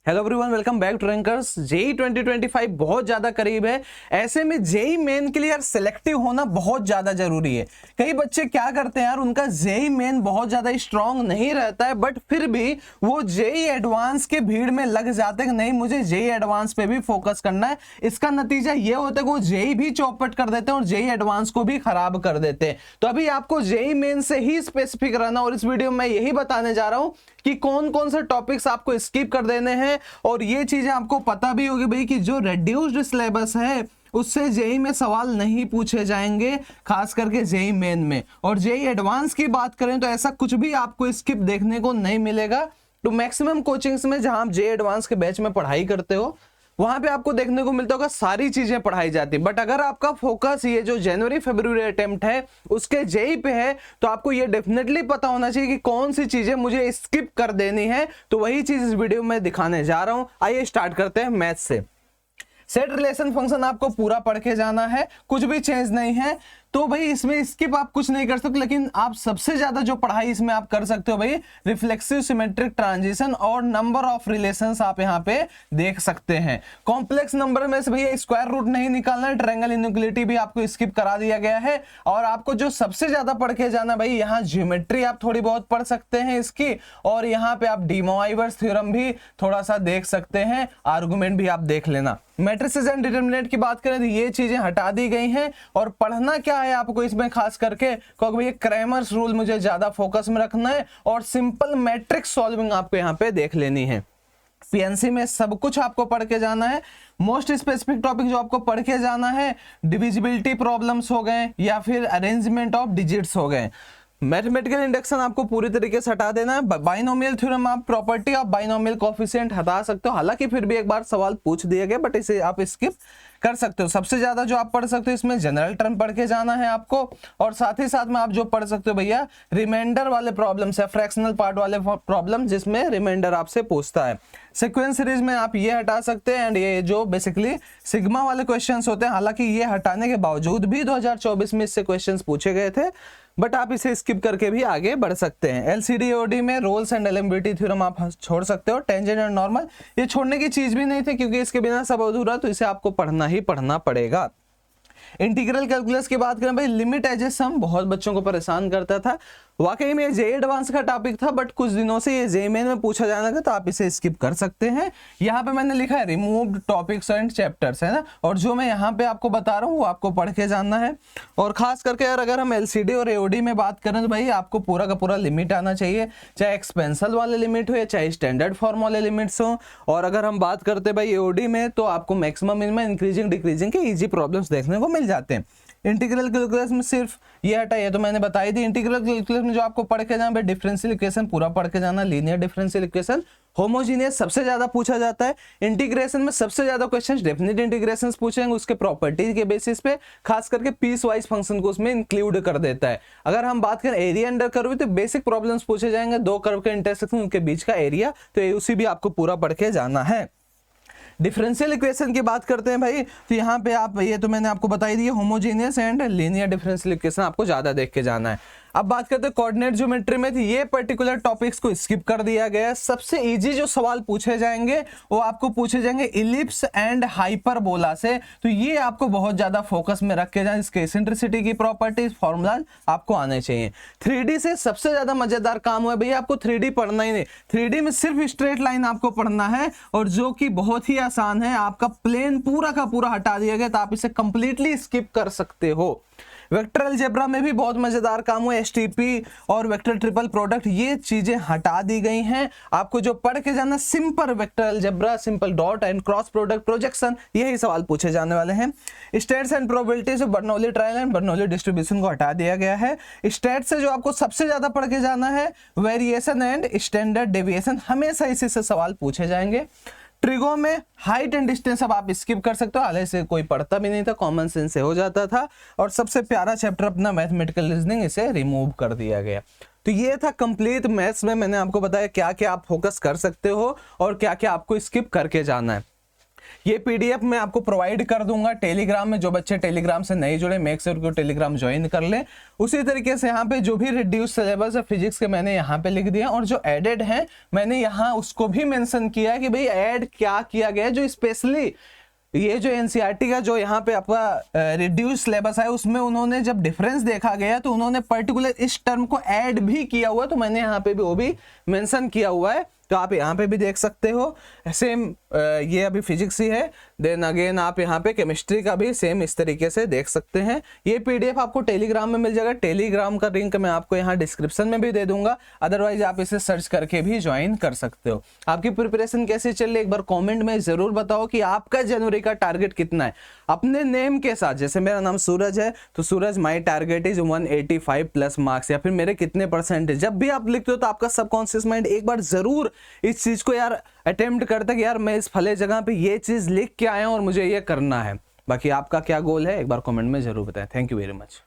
Hello everyone, welcome back to Rankers. JEE 2025 बहुत ज्यादा करीब है। ऐसे में जेई मेन के लिए यार सिलेक्टिव होना बहुत ज्यादा जरूरी है। कई बच्चे क्या करते हैं यार, उनका जेई मेन बहुत ज्यादा स्ट्रांग नहीं रहता है, बट फिर भी वो जेई एडवांस के भीड़ में लग जाते हैं कि नहीं, मुझे जेई एडवांस पे भी फोकस करना है। इसका नतीजा ये होता है कि वो जेई भी चौपट कर देते हैं और जेई एडवांस को भी खराब कर देते हैं। तो अभी आपको जेई मेन से ही स्पेसिफिक रहना, और इस वीडियो में यही बताने जा रहा हूं कि कौन कौन से टॉपिक्स आपको स्किप कर देने हैं। और ये चीजें आपको पता भी होगी भाई कि जो रेड्यूस्ड सिलेबस है उससे जेई में सवाल नहीं पूछे जाएंगे, खास करके जेई मेन में। और जेई एडवांस की बात करें तो ऐसा कुछ भी आपको स्किप देखने को नहीं मिलेगा। तो मैक्सिमम कोचिंग्स में जहां आप जेई एडवांस के बैच में पढ़ाई करते हो वहां पे आपको देखने को मिलता होगा सारी चीजें पढ़ाई जाती है। बट अगर आपका फोकस ये जो जनवरी फरवरी अटेम्प्ट है उसके जेई पे है तो आपको ये डेफिनेटली पता होना चाहिए कि कौन सी चीजें मुझे स्किप कर देनी है। तो वही चीज इस वीडियो में दिखाने जा रहा हूं। आइए स्टार्ट करते हैं मैथ से। सेट रिलेशन फंक्शन आपको पूरा पढ़ के जाना है, कुछ भी चेंज नहीं है। तो भाई इसमें स्किप आप कुछ नहीं कर सकते, लेकिन आप सबसे ज्यादा जो पढ़ाई इसमें आप कर सकते हो भाई रिफ्लेक्सिव सिमेट्रिक ट्रांजिशन और नंबर ऑफ रिलेशंस आप यहाँ पे देख सकते हैं। कॉम्प्लेक्स नंबर में से भैया स्क्वायर रूट नहीं निकालना है, ट्रायंगल इनइक्वालिटी भी आपको स्किप करा दिया गया है। और आपको जो सबसे ज्यादा पढ़ के जाना भाई, यहाँ ज्योमेट्री आप थोड़ी बहुत पढ़ सकते हैं इसकी, और यहाँ पे आप डी मोइवर्स थ्योरम भी थोड़ा सा देख सकते हैं, आर्गुमेंट भी आप देख लेना। मैट्रिसेस एंड डिटरमिनेंट की बात करें तो ये चीजें हटा दी गई हैं। और पढ़ना क्या है आपको इसमें खास करके, क्योंकि भैया क्रैमर्स रूल मुझे ज्यादा फोकस में रखना है और सिंपल मैट्रिक्स सॉल्विंग आपको यहाँ पे देख लेनी है। पीएनसी में सब कुछ आपको पढ़ के जाना है। मोस्ट स्पेसिफिक टॉपिक जो आपको पढ़ के जाना है, डिविजिबिलिटी प्रॉब्लम्स हो गए या फिर अरेंजमेंट ऑफ डिजिट्स हो गए। मैथमेटिकल इंडक्शन आपको पूरी तरीके से हटा देना है। बाइनोमियल थ्योरम आप प्रॉपर्टी ऑफ बाइनोमियल कोएफिशिएंट हटा सकते हो, हालांकि फिर भी एक बार सवाल पूछ दिया गया, बट इसे आप स्किप कर सकते हो। सबसे ज्यादा जो आप पढ़ सकते हो इसमें जनरल टर्म पढ़ के जाना है आपको, और साथ ही साथ में आप जो पढ़ सकते हो भैया रिमाइंडर वाले प्रॉब्लम्स है, फ्रैक्शनल पार्ट वाले प्रॉब्लम जिसमें रिमाइंडर आपसे पूछता है। सीक्वेंस सीरीज में आप ये हटा सकते हैं, एंड ये जो बेसिकली सिग्मा वाले क्वेश्चंस होते हैं, हालांकि ये हटाने के बावजूद भी 2024 में इससे क्वेश्चंस पूछे गए थे, बट आप इसे स्किप करके भी आगे बढ़ सकते हैं। एलसीडी ओडी में रोल्स एंड एलिमेंट्री थ्योरम आप छोड़ सकते हो। टेंजेंट एंड नॉर्मल ये छोड़ने की चीज भी नहीं थी, क्योंकि इसके बिना सब अधूरा, तो इसे आपको पढ़ना ही पढ़ना पड़ेगा। इंटीग्रल कैलकुलस की बात करें भाई, लिमिट एज ए सम बहुत बच्चों को परेशान करता था। वाकई में जेई एडवांस का टॉपिक था, बट कुछ दिनों से ये जेई मेन में पूछा जाने लगा, तो आप इसे स्किप कर सकते हैं। यहाँ पे मैंने लिखा है रिमूव्ड टॉपिक्स एंड चैप्टर्स, है ना, और जो मैं यहाँ पे आपको बता रहा हूँ वो आपको पढ़ के जानना है। और खास करके यार अगर हम एलसीडी और एओडी में बात करें तो भाई आपको पूरा का पूरा लिमिट आना चाहिए, चाहे एक्सपेंसल वाले लिमिट हो या चाहे स्टैंडर्ड फॉर्म वाले लिमिट्स हो। और अगर हम बात करते हैं भाई एओडी में, तो आपको मैक्सिमम मिनिमम इंक्रीजिंग डिक्रीजिंग के इजी प्रॉब्लम्स देखने को मिल जाते हैं। इंटीग्रल कैलकुलस में सिर्फ ये हटा, ये तो मैंने बताई थी। इंटीग्रल कैलकुलस में जो आपको पढ़ के जाना है डिफरेंशियल इक्वेशन पूरा पढ़ के जाना, लीनियर डिफरेंशियल इक्वेशन, होमोजीनियस सबसे ज्यादा पूछा जाता है। इंटीग्रेशन में सबसे ज्यादा क्वेश्चंस डेफिनेट इंटीग्रेशंस पूछेंगे, उसके प्रॉपर्टी के बेसिस पे, खास करके पीस वाइज फंक्शन को उसमें इंक्लूड कर देता है। अगर हम बात करें एरिया अंडर कर्व तो बेसिक प्रॉब्लम्स पूछे जाएंगे, दो कर्व के इंटरसेक्शन उनके बीच का एरिया, तो एयूसी भी आपको पूरा पढ़ के जाना है। डिफरेंशियल इक्वेशन की बात करते हैं भाई, तो यहाँ पे आप, ये तो मैंने आपको बताई दी है, homogeneous and linear differential equation आपको ज्यादा देख के जाना है। अब बात करते हैं कोऑर्डिनेट ज्योमेट्री में, तो ये पर्टिकुलर टॉपिक्स को स्किप कर दिया गया है। सबसे इजी जो सवाल पूछे जाएंगे वो आपको पूछे जाएंगे इलिप्स एंड हाइपरबोला से, तो ये आपको बहुत ज्यादा फोकस में रख के जाए। इसके एसेंट्रिसिटी की प्रॉपर्टीज फॉर्मूला आपको आने चाहिए। 3D से सबसे ज्यादा मजेदार काम हुआ भैया, आपको 3D पढ़ना ही नहीं, 3D में सिर्फ स्ट्रेट लाइन आपको पढ़ना है, और जो कि बहुत ही आसान है। आपका प्लेन पूरा का पूरा हटा दिया गया, तो आप इसे कंप्लीटली स्किप कर सकते हो। वेक्टर अलजेब्रा में भी बहुत मजेदार काम हुआ, एसटीपी और वेक्टर ट्रिपल प्रोडक्ट ये चीजें हटा दी गई हैं। आपको जो पढ़ के जाना simple vector algebra, simple dot and cross product, projection, यही सवाल पूछे जाने वाले हैं। States and probabilities, Bernoulli trial and Bernoulli distribution को हटा दिया गया है। स्टेट से जो आपको सबसे ज्यादा पढ़ के जाना है वेरिएशन एंड स्टैंडर्ड डेविएशन, हमेशा इसी से सवाल पूछे जाएंगे। ट्रिगो में हाइट एंड डिस्टेंस अब आप स्किप कर सकते हो, हालांकि से कोई पढ़ता भी नहीं था, कॉमन सेंस से हो जाता था। और सबसे प्यारा चैप्टर अपना मैथमेटिकल रीजनिंग, इसे रिमूव कर दिया गया। तो ये था कंप्लीट मैथ्स में, मैंने आपको बताया क्या क्या आप फोकस कर सकते हो और क्या क्या आपको स्किप करके जाना है। ये पीडीएफ मैं आपको प्रोवाइड कर दूंगा टेलीग्राम में। जो बच्चे टेलीग्राम से नहीं जुड़े, मेक श्योर कि टेलीग्राम ज्वाइन कर ले। उसी तरीके से यहाँ पे जो भी रिड्यूस सिलेबस है फिजिक्स के मैंने यहाँ पे लिख दिया, और जो एडेड है मैंने यहाँ उसको भी मेंशन किया है कि भाई ऐड क्या किया गया है। जो स्पेशली ये जो एनसीईआरटी का जो यहाँ पे आपका रिड्यूस सिलेबस है उसमें उन्होंने जब डिफरेंस देखा गया तो उन्होंने पर्टिकुलर इस टर्म को ऐड भी किया हुआ, तो मैंने यहाँ पे भी वो भी मेंशन किया हुआ है, तो आप यहाँ पे भी देख सकते हो। सेम ये अभी फिजिक्स ही है, देन अगेन आप यहाँ पे केमिस्ट्री का भी सेम इस तरीके से देख सकते हैं। ये पीडीएफ आपको टेलीग्राम में मिल जाएगा, टेलीग्राम का लिंक मैं आपको यहाँ डिस्क्रिप्शन में भी दे दूंगा, अदरवाइज आप इसे सर्च करके भी ज्वाइन कर सकते हो। आपकी प्रिपरेशन कैसी चल रही है एक बार कॉमेंट में जरूर बताओ कि आपका जनवरी का टारगेट कितना है अपने नेम के साथ। जैसे मेरा नाम सूरज है तो Suraj my target is 185 plus marks, या फिर मेरे कितने परसेंटेज। जब भी आप लिखते हो तो आपका सबकॉन्शियस माइंड एक बार जरूर इस चीज को यार अटेम्प्ट करता है कि यार मैं इस फले जगह पे ये चीज लिख के आया हूं और मुझे ये करना है। बाकी आपका क्या गोल है एक बार कमेंट में जरूर बताएं। Thank you very much.